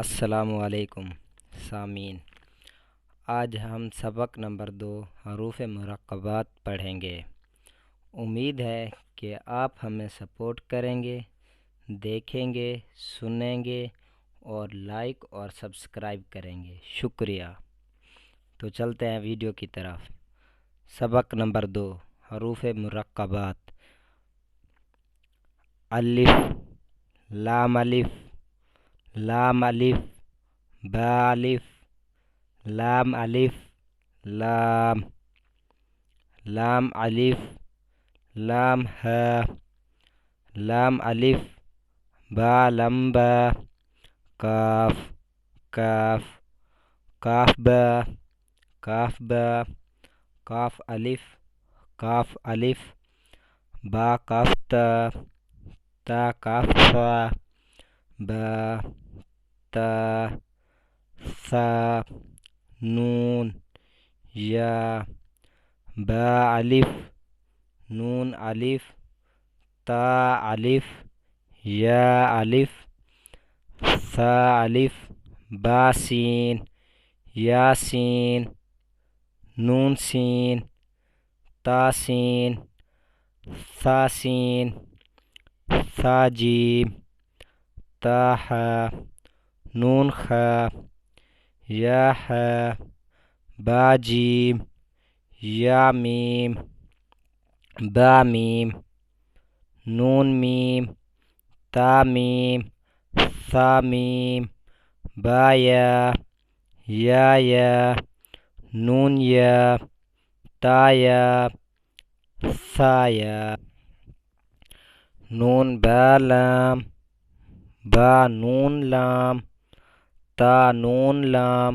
السلام علیکم سامعین، آج ہم سبق نمبر 2 حروف مرکبات پڑھیں گے۔ امید ہے کہ آپ ہمیں سپورٹ کریں گے، دیکھیں گے، سنیں گے اور لائک اور سبسکرائب کریں گے۔ شکریہ۔ تو چلتے ہیں ویڈیو کی طرف۔ سبق نمبر 2 حروف مرکبات۔ الف، لام الف، لام الف، با الف، لام الف، لام، لام الف، لام ہا، لام الف، با لمبا، کاف، کاف، کاف با، کاف با، کاف الف، کاف الف، با کاف تا، تا کاف ثا، با تا ثا، نون، یا، با الف، نون الف، تا الف، یا الف، ثا الف، با سین، یا سین، نون سین، تا سین، ثا سین، ثا جیم، تا ہا، نون خا، یا ہا، با جیم، یا میم، با میم، نون میم، تا میم، ثا میم، با یا، یا، نون یا، تا یا، ثا یا، نون با لام، با نون لام، تا نون لام،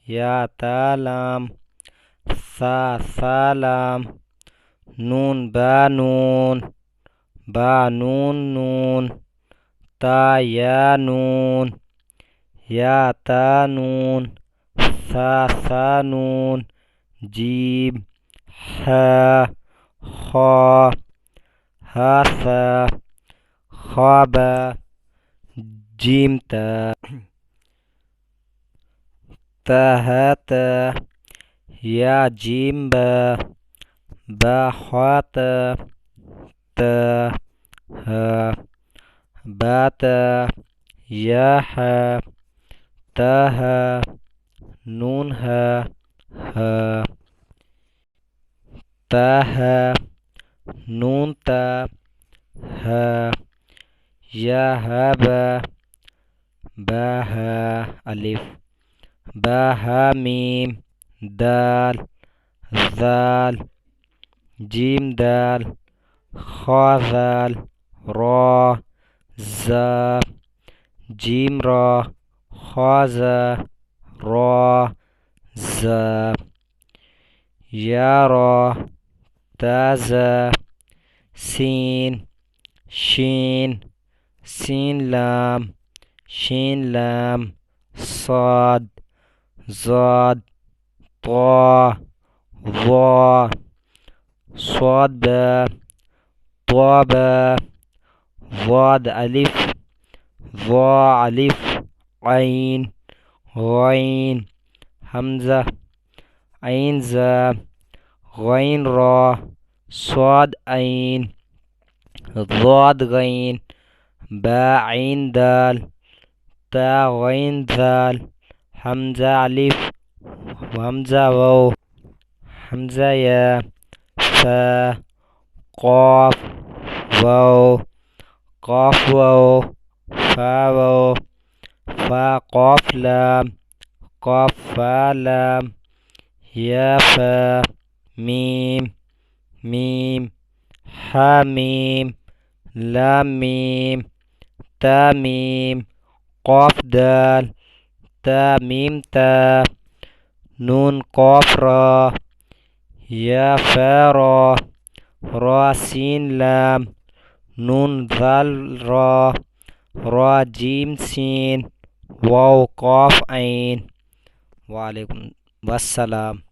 یا تا لام، ثا لام، نون با نون، با نون نون، تا یا نون، یا تا نون، ثا نون، جیم، ہا، خا، ہا ثا، خا با، جیم تا، تا ہا تا، یا جیم با، با خا تا، تا ہا، با تا، یا ہا، تا ہا، نون ہا، ہا، تا ہا، نون تا، ہا، یا ہا با، با ہا الف، با ہا میم، دال، ذال، جیم دال، خا ذال، را، زا، جیم را، خا زا، را، زا، یا را، تا زا، سین، شین، سین لام، شین لام، صاد، ضاد، طا، ظا، صاد با، طا با، ضاد الف، ظا الف، عین، غین، حمزہ، عین زا، غین را، صاد عین، ضاد غین، با عین دال، تا غین ذال، حمزہ الف، حمزہ واو، حمزہ یا، فا، قاف، واو، قاف واو، فا واو، فا قاف لام، قاف فا لام، یا فا، میم، میم، ہا میم، لام میم، تا میم، قاف دال، تا میم تا، نون قاف را، یا فا را، را سین لام، نون ذال را، را جیم سین، واو قاف عین۔ وعلیکم السلام۔